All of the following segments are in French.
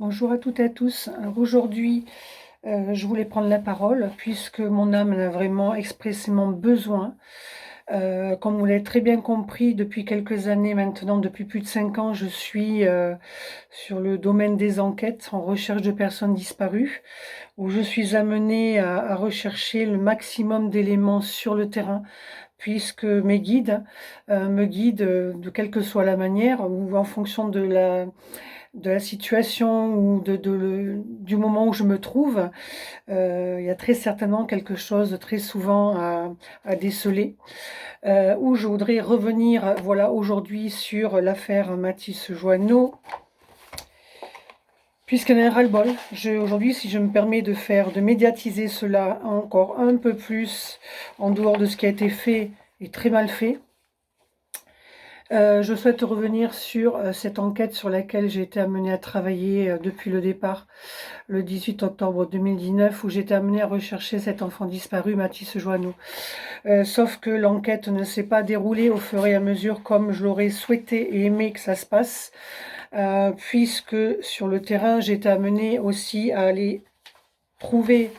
Bonjour à toutes et à tous. Alors aujourd'hui, je voulais prendre la parole puisque mon âme en a vraiment expressément besoin. Comme vous l'avez très bien compris, depuis quelques années maintenant, depuis plus de 5 ans, je suis, sur le domaine des enquêtes en recherche de personnes disparues, où je suis amenée à rechercher le maximum d'éléments sur le terrain, puisque mes guides, me guident, de quelle que soit la manière ou en fonction de la situation ou du moment où je me trouve, il y a très certainement quelque chose très souvent à déceler. Où je voudrais revenir, voilà, aujourd'hui sur l'affaire Mathis Joanneau, puisqu'il y en a un ras-le-bol. Aujourd'hui, si je me permets de médiatiser cela encore un peu plus, en dehors de ce qui a été fait et très mal fait, je souhaite revenir sur cette enquête sur laquelle j'ai été amenée à travailler depuis le départ, le 18 octobre 2019, où j'étais amenée à rechercher cet enfant disparu, Mathis Joanneau. Sauf que l'enquête ne s'est pas déroulée au fur et à mesure comme je l'aurais souhaité et aimé que ça se passe, puisque sur le terrain, j'ai été amenée aussi à aller trouver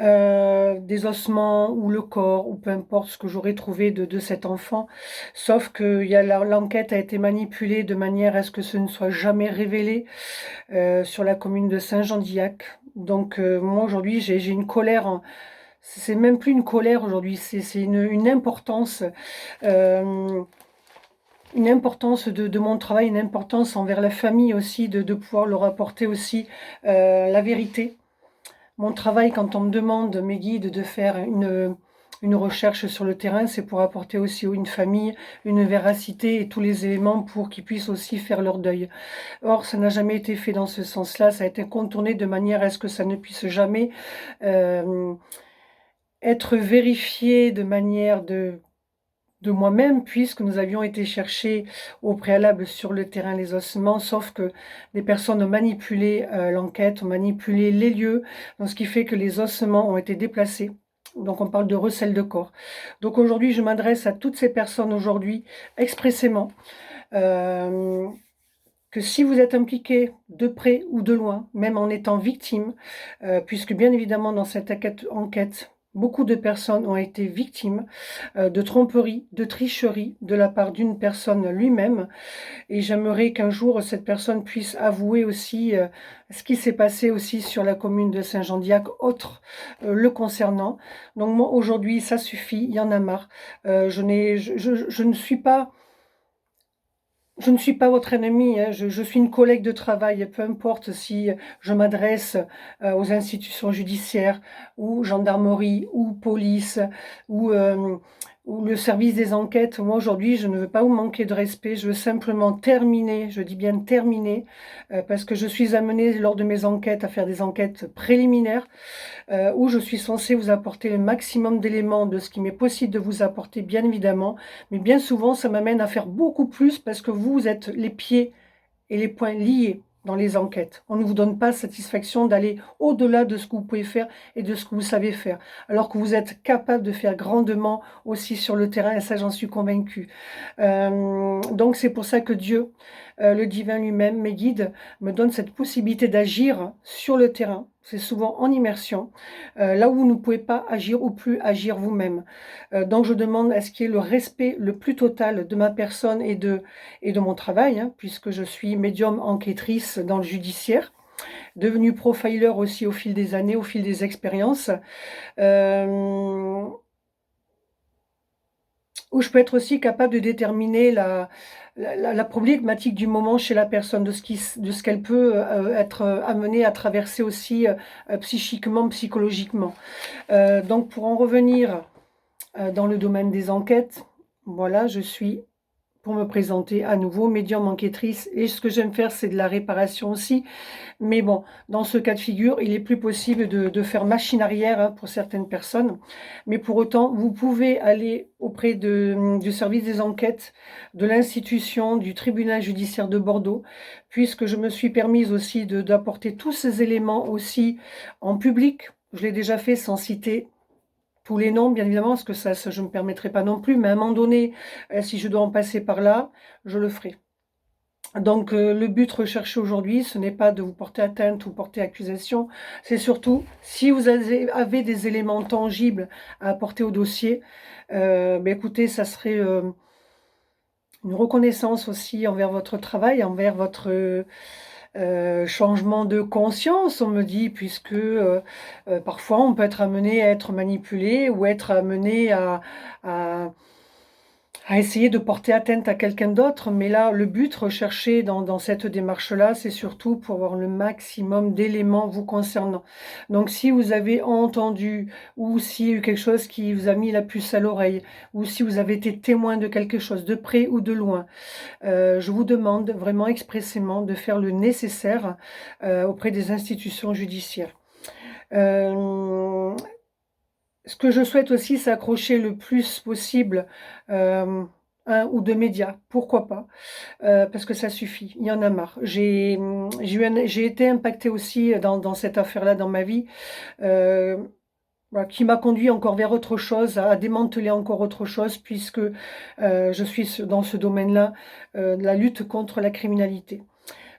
des ossements ou le corps, ou peu importe ce que j'aurais trouvé de cet enfant. Sauf que l'enquête a été manipulée de manière à ce que ce ne soit jamais révélé sur la commune de Saint-Jean-d'Illac. Donc moi aujourd'hui j'ai une colère, c'est même plus une colère aujourd'hui, c'est euh, une importance de mon travail, une importance envers la famille aussi, de pouvoir leur apporter aussi la vérité. Mon travail, quand on me demande, mes guides, de faire une recherche sur le terrain, c'est pour apporter aussi une famille, une véracité et tous les éléments pour qu'ils puissent aussi faire leur deuil. Or, ça n'a jamais été fait dans ce sens-là, ça a été contourné de manière à ce que ça ne puisse jamais euh, être vérifié de manière de moi-même, puisque nous avions été chercher au préalable sur le terrain les ossements, sauf que des personnes ont manipulé l'enquête, ont manipulé les lieux, donc ce qui fait que les ossements ont été déplacés. Donc on parle de recel de corps. Donc aujourd'hui, je m'adresse à toutes ces personnes aujourd'hui expressément, euh, que si vous êtes impliqué de près ou de loin, même en étant victime, puisque bien évidemment dans cette enquête, beaucoup de personnes ont été victimes de tromperie, de tricherie de la part d'une personne lui-même. Et j'aimerais qu'un jour, cette personne puisse avouer aussi ce qui s'est passé aussi sur la commune de Saint-Jean-d'Illac, autre le concernant. Donc moi, aujourd'hui, ça suffit, il y en a marre. Je ne suis pas... Je ne suis pas votre ennemi, hein. Je suis une collègue de travail, peu importe si je m'adresse aux institutions judiciaires, ou gendarmerie, ou police, ou, euh, ou le service des enquêtes. Moi, aujourd'hui, je ne veux pas vous manquer de respect, je veux simplement terminer, je dis bien terminer, parce que je suis amenée lors de mes enquêtes à faire des enquêtes préliminaires, où je suis censée vous apporter le maximum d'éléments de ce qui m'est possible de vous apporter, bien évidemment. Mais bien souvent, ça m'amène à faire beaucoup plus parce que vous êtes les pieds et les points liés dans les enquêtes. On ne vous donne pas satisfaction d'aller au-delà de ce que vous pouvez faire et de ce que vous savez faire, alors que vous êtes capable de faire grandement aussi sur le terrain, et ça j'en suis convaincue. Donc c'est pour ça que Dieu, le divin lui-même, mes guides, me donne cette possibilité d'agir sur le terrain. C'est souvent en immersion, là où vous ne pouvez pas agir ou plus agir vous-même. Donc je demande à ce qu'il y ait le respect le plus total de ma personne et de mon travail, hein, puisque je suis médium enquêtrice dans le judiciaire, devenue profiler aussi au fil des années, au fil des expériences. Euh, où je peux être aussi capable de déterminer la problématique du moment chez la personne, de ce qu'elle peut être amenée à traverser aussi psychiquement, psychologiquement. Donc pour en revenir dans le domaine des enquêtes, voilà, je suis pour me présenter à nouveau médium enquêtrice, et ce que j'aime faire, c'est de la réparation aussi. Mais bon, dans ce cas de figure, il est plus possible de faire machine arrière, hein, pour certaines personnes. Mais pour autant, vous pouvez aller auprès du service des enquêtes de l'institution du tribunal judiciaire de Bordeaux, puisque je me suis permise aussi d'apporter tous ces éléments aussi en public. Je l'ai déjà fait sans citer tous les noms, bien évidemment, parce que ça je ne me permettrai pas non plus. Mais à un moment donné, si je dois en passer par là, je le ferai. Donc le but recherché aujourd'hui, ce n'est pas de vous porter atteinte ou porter accusation, c'est surtout si vous avez des éléments tangibles à apporter au dossier, écoutez, ça serait, une reconnaissance aussi envers votre travail, envers votre, changement de conscience, on me dit, puisque, parfois on peut être amené à être manipulé ou être amené à à essayer de porter atteinte à quelqu'un d'autre, mais là, le but recherché dans cette démarche-là, c'est surtout pour avoir le maximum d'éléments vous concernant. Donc si vous avez entendu ou s'il y a eu quelque chose qui vous a mis la puce à l'oreille ou si vous avez été témoin de quelque chose de près ou de loin, je vous demande vraiment expressément de faire le nécessaire, auprès des institutions judiciaires. Hem Ce que je souhaite aussi, c'est accrocher le plus possible, 1 ou 2 médias, pourquoi pas? Parce que ça suffit, il y en a marre. J'ai été impactée aussi dans cette affaire-là dans ma vie, heu, voilà, qui m'a conduit encore vers autre chose, à démanteler encore autre chose puisque, je suis dans ce domaine-là, de la lutte contre la criminalité.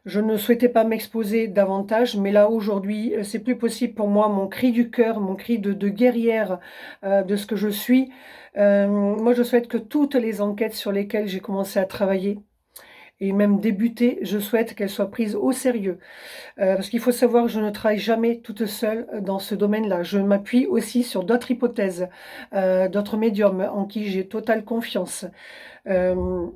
Je ne souhaitais pas m'exposer davantage, mais là aujourd'hui, c'est plus possible pour moi. Mon cri du cœur, mon cri de guerrière, de ce que je suis, moi je souhaite que toutes les enquêtes sur lesquelles j'ai commencé à travailler et même débuter, je souhaite qu'elles soient prises au sérieux. Parce qu'il faut savoir que je ne travaille jamais toute seule, dans ce domaine-là. Je m'appuie aussi sur d'autres hypothèses, d'autres médiums en qui j'ai totale confiance. Hem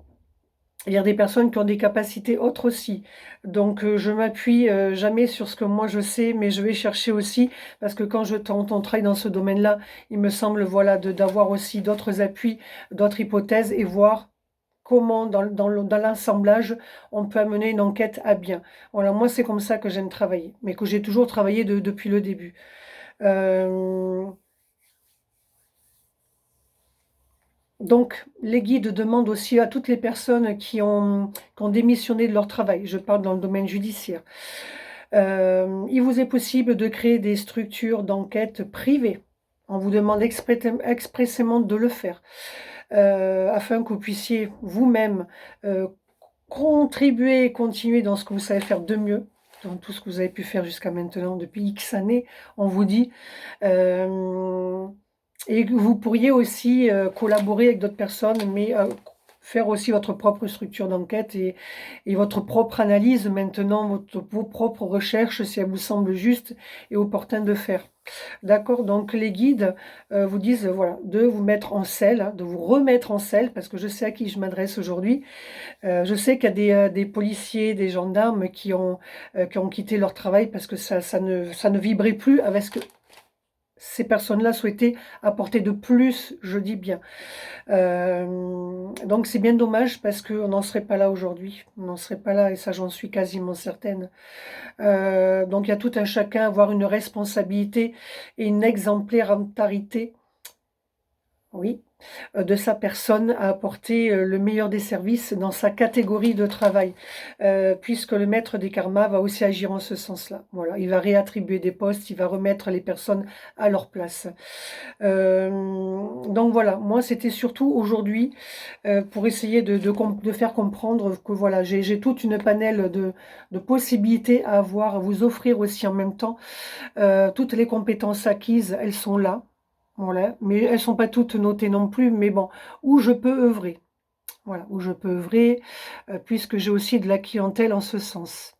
Il y a des personnes qui ont des capacités autres aussi. Donc je m'appuie, jamais sur ce que moi je sais, mais je vais chercher aussi parce que quand on travaille dans ce domaine-là, il me semble, voilà, de d'avoir aussi d'autres appuis, d'autres hypothèses et voir comment dans l'assemblage, on peut amener une enquête à bien. Voilà, moi, c'est comme ça que j'aime travailler, mais que j'ai toujours travaillé depuis le début. Hem Donc, les guides demandent aussi à toutes les personnes qui ont démissionné de leur travail, je parle dans le domaine judiciaire, il vous est possible de créer des structures d'enquête privées. On vous demande expressément de le faire, afin que vous puissiez vous-même, heu, contribuer et continuer dans ce que vous savez faire de mieux, dans tout ce que vous avez pu faire jusqu'à maintenant depuis X années, on vous dit. Hem et que vous pourriez aussi, collaborer avec d'autres personnes, mais, faire aussi votre propre structure d'enquête et votre propre analyse maintenant, vos propres recherches, si elles vous semblent justes et opportunes de faire. D'accord? Donc les guides, vous disent, voilà, de vous mettre en selle, hein, de vous remettre en selle, parce que je sais à qui je m'adresse aujourd'hui. Je sais qu'il y a des policiers, des gendarmes qui ont quitté leur travail parce que ça ne vibrait plus avec ce que ces personnes-là souhaitaient apporter de plus, je dis bien. Donc c'est bien dommage parce qu'on n'en serait pas là aujourd'hui. On n'en serait pas là et ça, j'en suis quasiment certaine. Donc il y a tout un chacun à avoir une responsabilité et une exemplarité, oui, de sa personne à apporter, le meilleur des services dans sa catégorie de travail. Puisque le maître des karmas va aussi agir en ce sens-là. Voilà, il va réattribuer des postes, il va remettre les personnes à leur place. Donc voilà, moi c'était surtout aujourd'hui, pour essayer de faire comprendre que voilà, j'ai toute une panel de possibilités à avoir, à vous offrir aussi en même temps. Toutes les compétences acquises, elles sont là, voilà, mais elles sont pas toutes notées non plus, mais bon, où je peux œuvrer. Voilà, où je peux œuvrer, puisque j'ai aussi de la clientèle en ce sens.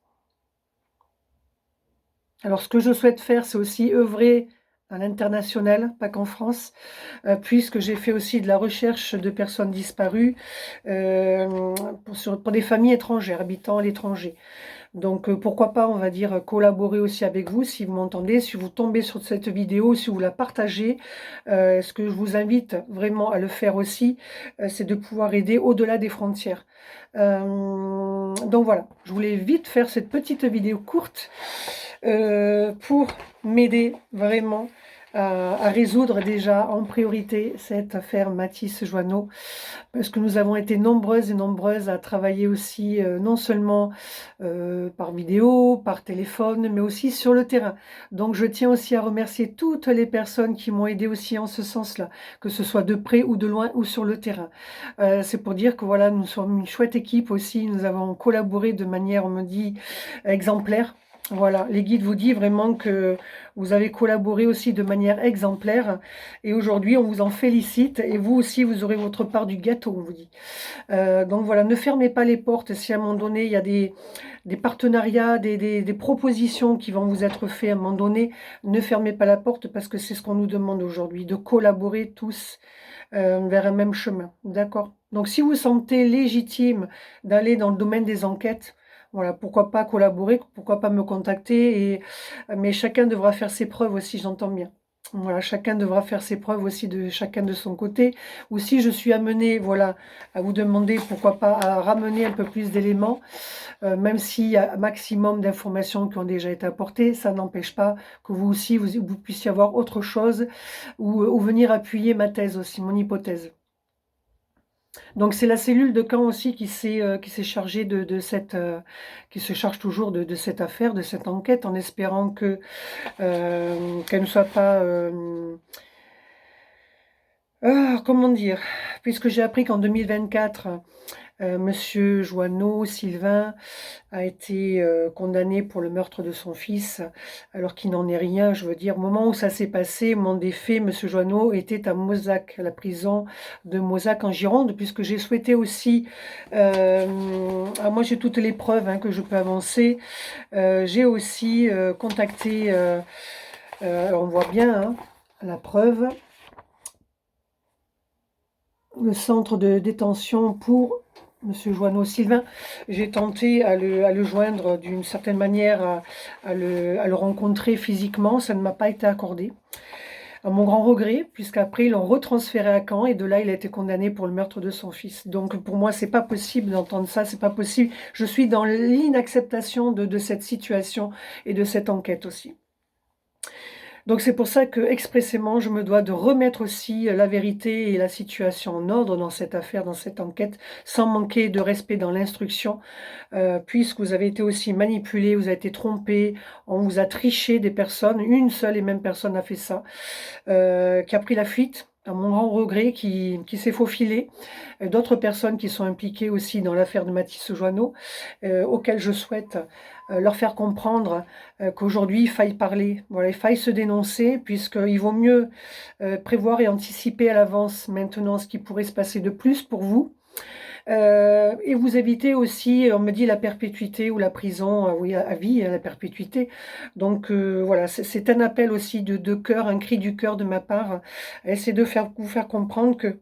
Alors ce que je souhaite faire, c'est aussi œuvrer à l'international, pas qu'en France, puisque j'ai fait aussi de la recherche de personnes disparues, pour des familles étrangères, habitant à l'étranger. Donc pourquoi pas, on va dire, collaborer aussi avec vous si vous m'entendez, si vous tombez sur cette vidéo, si vous la partagez. Ce que je vous invite vraiment à le faire aussi, c'est de pouvoir aider au-delà des frontières. Donc voilà, je voulais vite faire cette petite vidéo courte, pour m'aider vraiment à résoudre déjà en priorité cette affaire Mathis Joanneau, parce que nous avons été nombreuses et nombreuses à travailler aussi, non seulement par vidéo, par téléphone, mais aussi sur le terrain. Donc je tiens aussi à remercier toutes les personnes qui m'ont aidé aussi en ce sens-là, que ce soit de près ou de loin ou sur le terrain. C'est pour dire que voilà, nous sommes une chouette équipe aussi, nous avons collaboré de manière, on me dit, exemplaire. Voilà, les guides vous disent vraiment que vous avez collaboré aussi de manière exemplaire et aujourd'hui on vous en félicite et vous aussi vous aurez votre part du gâteau, on vous dit. Donc voilà, ne fermez pas les portes si à un moment donné il y a des partenariats, des propositions qui vont vous être faites à un moment donné, ne fermez pas la porte parce que c'est ce qu'on nous demande aujourd'hui, de collaborer tous vers un même chemin, d'accord? Donc si vous vous sentez légitime d'aller dans le domaine des enquêtes, voilà, pourquoi pas collaborer, pourquoi pas me contacter, mais chacun devra faire ses preuves aussi, j'entends bien. Voilà, chacun devra faire ses preuves aussi de chacun de son côté. Ou si je suis amenée, voilà, à vous demander, pourquoi pas, à ramener un peu plus d'éléments, même s'il y a un maximum d'informations qui ont déjà été apportées, ça n'empêche pas que vous aussi, vous puissiez avoir autre chose ou venir appuyer ma thèse aussi, mon hypothèse. Donc c'est la cellule de Caen aussi qui s'est chargée de cette, qui se charge toujours de cette affaire, de cette enquête, en espérant que qu'elle ne soit pas, comment dire? Puisque j'ai appris qu'en 2024, monsieur Joanneau, Sylvain, a été condamné pour le meurtre de son fils, alors qu'il n'en est rien. Je veux dire, au moment où ça s'est passé, au moment des faits, monsieur Joanneau était à Mozac, à la prison de Mozac en Gironde, puisque j'ai souhaité aussi, moi j'ai toutes les preuves hein, que je peux avancer, j'ai aussi contacté, on voit bien hein, la preuve, le centre de détention pour Monsieur Joanneau Sylvain. J'ai tenté à le joindre d'une certaine manière, à le rencontrer physiquement. Ça ne m'a pas été accordé. À mon grand regret, puisqu'après, ils l'ont retransféré à Caen et de là, il a été condamné pour le meurtre de son fils. Donc, pour moi, c'est pas possible d'entendre ça, c'est pas possible. Je suis dans l'inacceptation de cette situation et de cette enquête aussi. Donc c'est pour ça que expressément, je me dois de remettre aussi la vérité et la situation en ordre dans cette affaire, dans cette enquête, sans manquer de respect dans l'instruction, puisque vous avez été aussi manipulé, vous avez été trompé, on vous a triché des personnes, une seule et même personne a fait ça, qui a pris la fuite, à mon grand regret, qui s'est faufilé. D'autres personnes qui sont impliquées aussi dans l'affaire de Mathis Joanneau, auxquelles je souhaite leur faire comprendre qu'aujourd'hui, il faille parler, voilà, il faille se dénoncer, puisqu'il vaut mieux prévoir et anticiper à l'avance maintenant ce qui pourrait se passer de plus pour vous. Et vous évitez aussi, on me dit, la perpétuité ou la prison, oui, à vie, la perpétuité. Donc voilà, c'est un appel aussi de cœur, un cri du cœur de ma part. C'est de vous faire comprendre que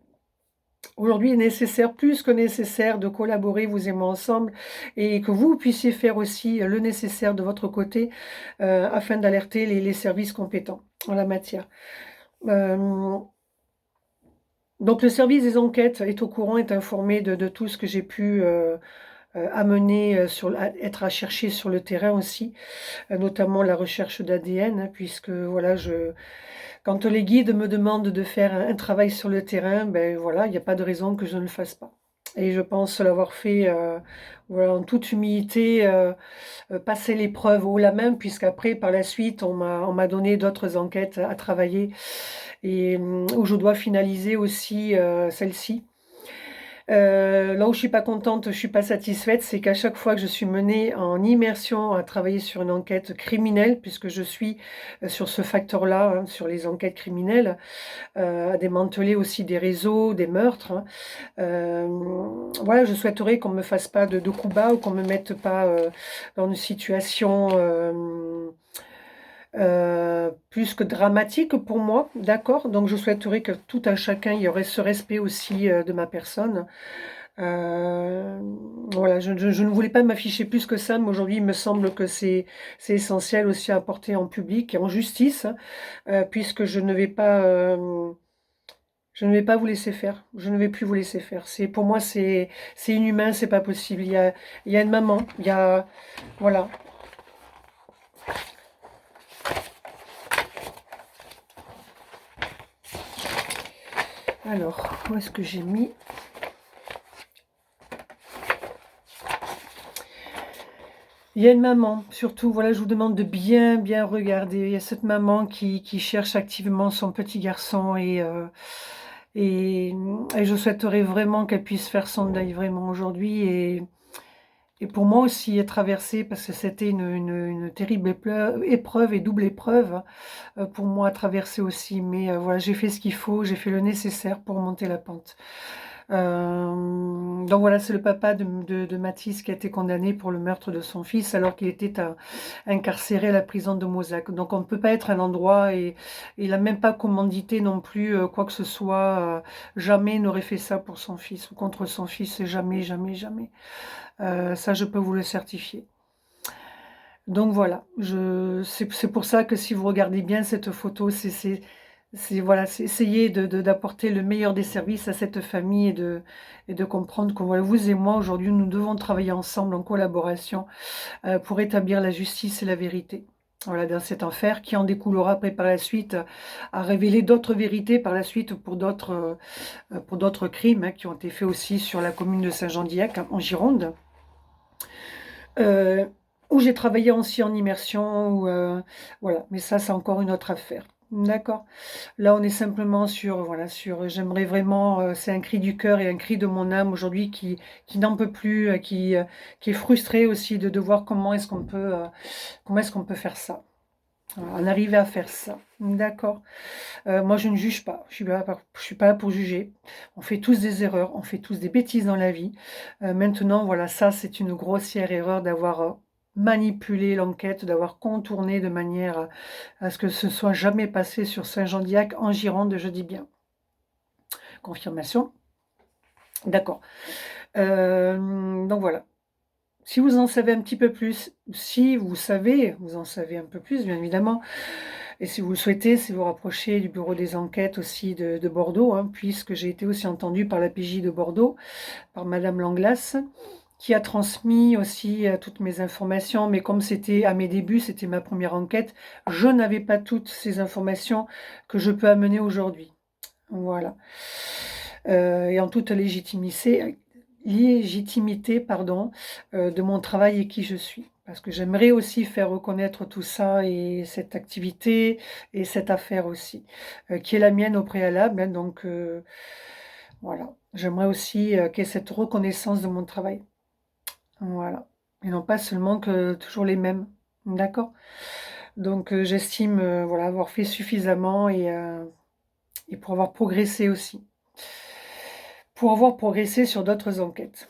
aujourd'hui, il est nécessaire, plus que nécessaire, de collaborer, vous et moi, ensemble, et que vous puissiez faire aussi le nécessaire de votre côté, afin d'alerter les services compétents en la matière. Donc le service des enquêtes est au courant, est informé de tout ce que j'ai pu amener, être à chercher sur le terrain aussi, notamment la recherche d'ADN, hein, puisque voilà, quand les guides me demandent de faire un travail sur le terrain, ben voilà, il n'y a pas de raison que je ne le fasse pas. Et je pense l'avoir fait voilà, en toute humilité, passer l'épreuve haut la main, puisqu'après, par la suite, on m'a donné d'autres enquêtes à travailler et où je dois finaliser aussi celle-ci. Là où je suis pas contente, je suis pas satisfaite, c'est qu'à chaque fois que je suis menée en immersion à travailler sur une enquête criminelle, puisque je suis sur ce facteur-là, hein, sur les enquêtes criminelles, à démanteler aussi des réseaux, des meurtres, hein. Voilà, je souhaiterais qu'on me fasse pas de coups bas ou qu'on me mette pas dans une situation plus que dramatique pour moi, d'accord? Donc je souhaiterais que tout un chacun, il y aurait ce respect aussi de ma personne. Euh, voilà, je ne voulais pas m'afficher plus que ça, mais aujourd'hui il me semble que c'est essentiel aussi à apporter en public et en justice, hein, puisque je ne vais pas vous laisser faire. Je ne vais plus vous laisser faire. Pour moi, c'est inhumain, c'est pas possible. Il y a une maman, voilà. Alors, où est-ce que j'ai mis? Il y a une maman, surtout, voilà, je vous demande de bien, bien regarder. Il y a cette maman qui cherche activement son petit garçon et je souhaiterais vraiment qu'elle puisse faire son deuil vraiment aujourd'hui et pour moi aussi traverser, parce que c'était une terrible épreuve et double épreuve pour moi à traverser aussi. Mais voilà, j'ai fait ce qu'il faut, j'ai fait le nécessaire pour monter la pente. Donc voilà, c'est le papa de Mathis qui a été condamné pour le meurtre de son fils alors qu'il était incarcéré à la prison de Mozac. Donc on ne peut pas être à l'endroit et il n'a même pas commandité non plus quoi que ce soit. Jamais il n'aurait fait ça pour son fils ou contre son fils, jamais, jamais, jamais. Ça, je peux vous le certifier. Donc voilà, c'est pour ça que si vous regardez bien cette photo, voilà, c'est essayer d'apporter le meilleur des services à cette famille et de comprendre que voilà, vous et moi, aujourd'hui, nous devons travailler ensemble en collaboration pour établir la justice et la vérité. Voilà, dans cette affaire qui en découlera après par la suite à révéler d'autres vérités par la suite pour d'autres crimes qui ont été faits aussi sur la commune de Saint-Jean-d'Iac en Gironde. Heu, où j'ai travaillé aussi en immersion voilà, mais ça, c'est encore une autre affaire. D'accord? Là, on est simplement sur, voilà, j'aimerais vraiment, c'est un cri du cœur et un cri de mon âme aujourd'hui qui n'en peut plus, qui est frustré aussi de voir comment est-ce qu'on peut faire ça? Voilà, en arriver à faire ça. D'accord? Moi, je ne juge pas. Je suis pas là pour juger. On fait tous des erreurs, on fait tous des bêtises dans la vie. Maintenant, voilà, ça, c'est une grossière erreur d'avoir, manipulé l'enquête, d'avoir contourné de manière à ce que ce soit jamais passé sur Saint-Jean-d'Iac, en Gironde, je dis bien. Confirmation? D'accord. Donc voilà. Si vous en savez un petit peu plus, si vous savez, vous en savez un peu plus, bien évidemment, et si vous le souhaitez, c'est vous rapprocher du bureau des enquêtes aussi de Bordeaux, puisque j'ai été aussi entendue par la PJ de Bordeaux, par Madame Langlas, qui a transmis aussi toutes mes informations. Mais comme c'était à mes débuts, c'était ma première enquête, je n'avais pas toutes ces informations que je peux amener aujourd'hui. Voilà. Et en toute légitimité pardon, de mon travail et qui je suis. Parce que j'aimerais aussi faire reconnaître tout ça et cette activité et cette affaire aussi, qui est la mienne au préalable, donc voilà. J'aimerais aussi, qu'il y ait cette reconnaissance de mon travail. Voilà, et non pas seulement que toujours les mêmes. D'accord? Donc j'estime, voilà, avoir fait suffisamment et pour avoir progressé aussi. Pour avoir progressé sur d'autres enquêtes.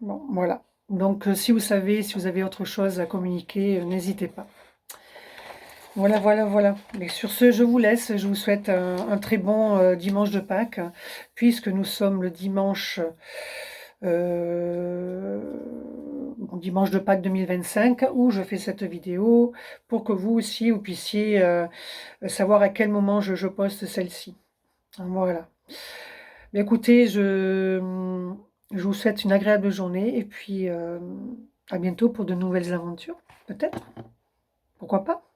Bon, voilà. Donc si vous savez, si vous avez autre chose à communiquer, n'hésitez pas. Voilà, voilà, voilà. Mais sur ce, je vous laisse. Je vous souhaite un très bon dimanche de Pâques, puisque nous sommes le dimanche, dimanche de Pâques 2025, où je fais cette vidéo pour que vous aussi, vous puissiez savoir à quel moment je poste celle-ci. Voilà. Mais écoutez, je vous souhaite une agréable journée et puis à bientôt pour de nouvelles aventures, peut-être. Pourquoi pas?